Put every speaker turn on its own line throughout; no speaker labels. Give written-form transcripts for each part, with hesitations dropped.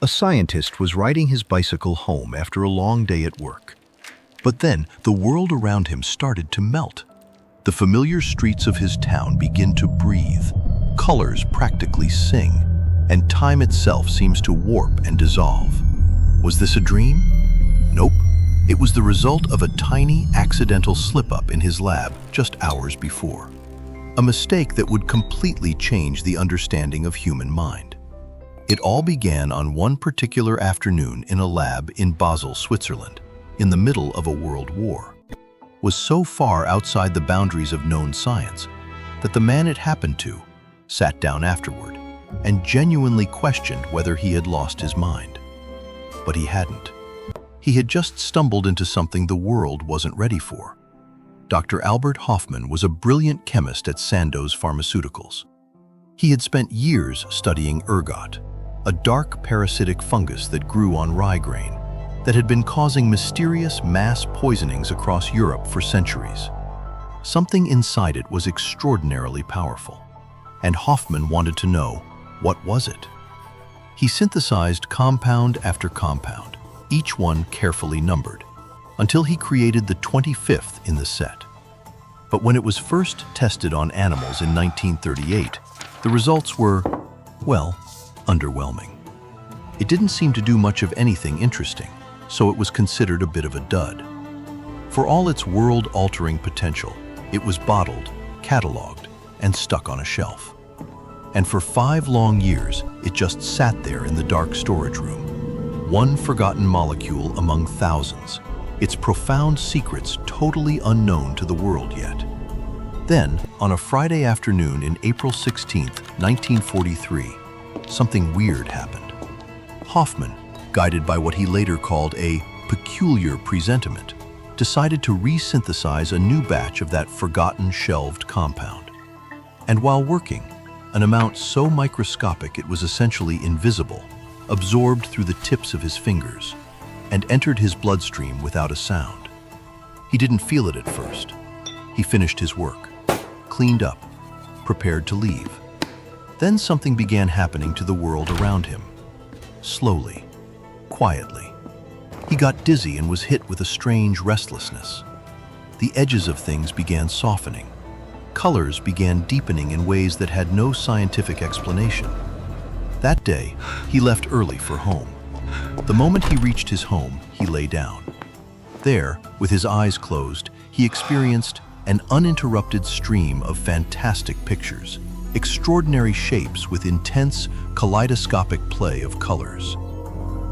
A scientist was riding his bicycle home after a long day at work. But then the world around him started to melt. The familiar streets of his town begin to breathe. Colors practically sing, and time itself seems to warp and dissolve. Was this a dream? Nope. It was the result of a tiny accidental slip-up in his lab just hours before. A mistake that would completely change the understanding of human mind. It all began on one particular afternoon in a lab in Basel, Switzerland, in the middle of a world war. Was so far outside the boundaries of known science that the man it happened to sat down afterward and genuinely questioned whether he had lost his mind. But he hadn't. He had just stumbled into something the world wasn't ready for. Dr. Albert Hofmann was a brilliant chemist at Sandoz Pharmaceuticals. He had spent years studying ergot, a dark parasitic fungus that grew on rye grain, that had been causing mysterious mass poisonings across Europe for centuries. Something inside it was extraordinarily powerful, and Hofmann wanted to know, what was it? He synthesized compound after compound, each one carefully numbered, until he created the 25th in the set. But when it was first tested on animals in 1938, the results were, well, underwhelming. It didn't seem to do much of anything interesting, so it was considered a bit of a dud. For all its world-altering potential, it was bottled, cataloged, and stuck on a shelf. And for 5 long years, it just sat there in the dark storage room, one forgotten molecule among thousands, its profound secrets totally unknown to the world yet. Then, on a Friday afternoon in April 16, 1943, something weird happened. Hofmann, guided by what he later called a peculiar presentiment, decided to resynthesize a new batch of that forgotten shelved compound. And while working, an amount so microscopic it was essentially invisible, absorbed through the tips of his fingers, and entered his bloodstream without a sound. He didn't feel it at first. He finished his work, cleaned up, prepared to leave. Then something began happening to the world around him. Slowly, quietly. He got dizzy and was hit with a strange restlessness. The edges of things began softening. Colors began deepening in ways that had no scientific explanation. That day, he left early for home. The moment he reached his home, he lay down. There, with his eyes closed, he experienced an uninterrupted stream of fantastic pictures, extraordinary shapes with intense, kaleidoscopic play of colors.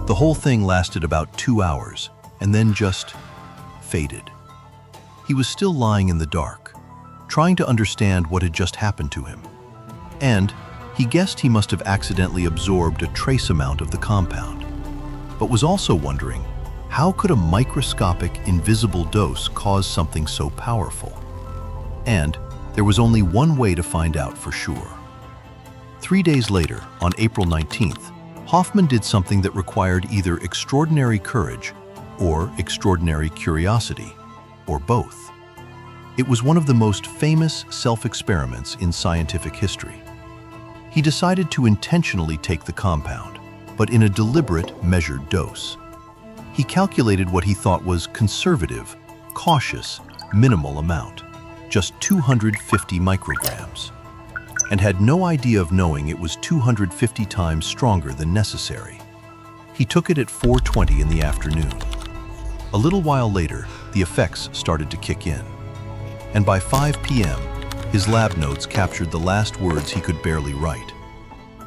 The whole thing lasted about 2 hours, and then just faded. He was still lying in the dark, trying to understand what had just happened to him. And he guessed he must have accidentally absorbed a trace amount of the compound, but was also wondering, how could a microscopic, invisible dose cause something so powerful? And there was only one way to find out for sure. 3 days later, on April 19th, Hofmann did something that required either extraordinary courage or extraordinary curiosity, or both. It was one of the most famous self-experiments in scientific history. He decided to intentionally take the compound, but in a deliberate, measured dose. He calculated what he thought was conservative, cautious, minimal amount, just 250 micrograms, and had no idea of knowing it was 250 times stronger than necessary. He took it at 4:20 in the afternoon. A little while later, the effects started to kick in, and by 5 p.m., his lab notes captured the last words he could barely write: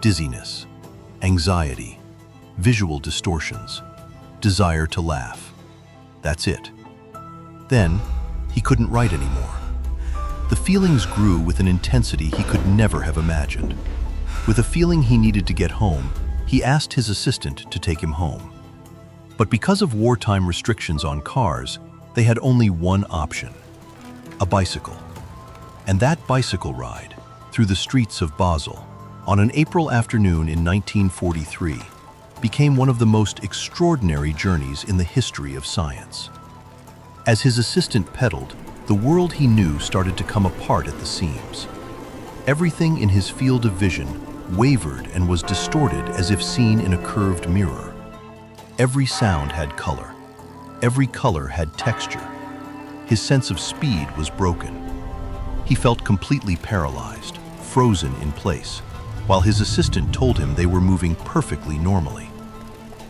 dizziness, anxiety, visual distortions, desire to laugh. That's it. Then, he couldn't write anymore. The feelings grew with an intensity he could never have imagined. With a feeling he needed to get home, he asked his assistant to take him home. But because of wartime restrictions on cars, they had only one option: a bicycle. And that bicycle ride, through the streets of Basel, on an April afternoon in 1943, became one of the most extraordinary journeys in the history of science. As his assistant pedaled, the world he knew started to come apart at the seams. Everything in his field of vision wavered and was distorted as if seen in a curved mirror. Every sound had color. Every color had texture. His sense of speed was broken. He felt completely paralyzed, frozen in place, while his assistant told him they were moving perfectly normally.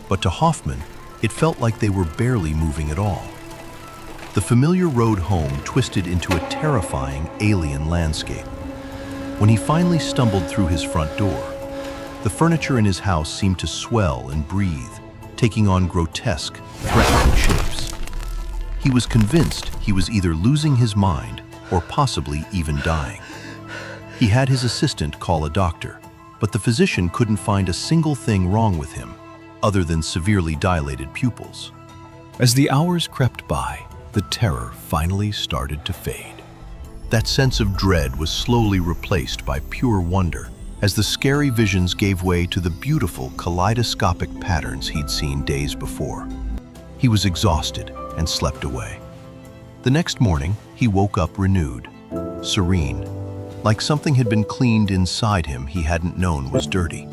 But to Hofmann, it felt like they were barely moving at all. The familiar road home twisted into a terrifying alien landscape. When he finally stumbled through his front door, the furniture in his house seemed to swell and breathe, taking on grotesque, threatening shapes. He was convinced he was either losing his mind or possibly even dying. He had his assistant call a doctor, but the physician couldn't find a single thing wrong with him, other than severely dilated pupils. As the hours crept by, the terror finally started to fade. That sense of dread was slowly replaced by pure wonder as the scary visions gave way to the beautiful kaleidoscopic patterns he'd seen days before. He was exhausted and slept away. The next morning, he woke up renewed, serene, like something had been cleaned inside him he hadn't known was dirty.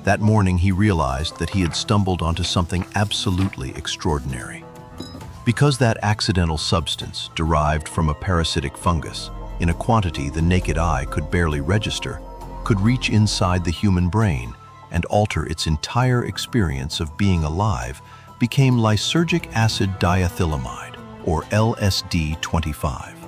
That morning, he realized that he had stumbled onto something absolutely extraordinary. Because that accidental substance, derived from a parasitic fungus, in a quantity the naked eye could barely register, could reach inside the human brain and alter its entire experience of being alive, became lysergic acid diethylamide, or LSD-25.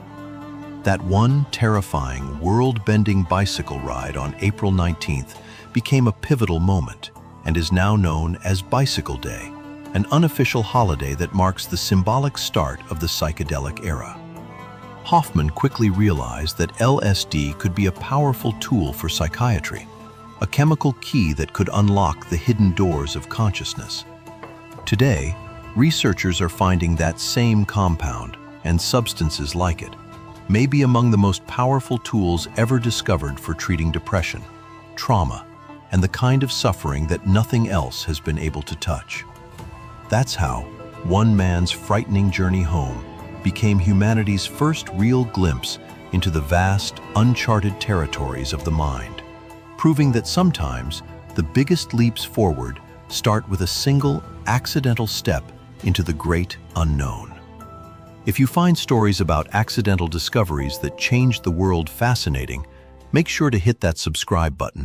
That one terrifying, world-bending bicycle ride on April 19th became a pivotal moment and is now known as Bicycle Day, an unofficial holiday that marks the symbolic start of the psychedelic era. Hofmann quickly realized that LSD could be a powerful tool for psychiatry, a chemical key that could unlock the hidden doors of consciousness. Today, researchers are finding that same compound, and substances like it, may be among the most powerful tools ever discovered for treating depression, trauma, and the kind of suffering that nothing else has been able to touch. That's how one man's frightening journey home became humanity's first real glimpse into the vast, uncharted territories of the mind, proving that sometimes the biggest leaps forward start with a single, accidental step into the great unknown. If you find stories about accidental discoveries that changed the world fascinating, make sure to hit that subscribe button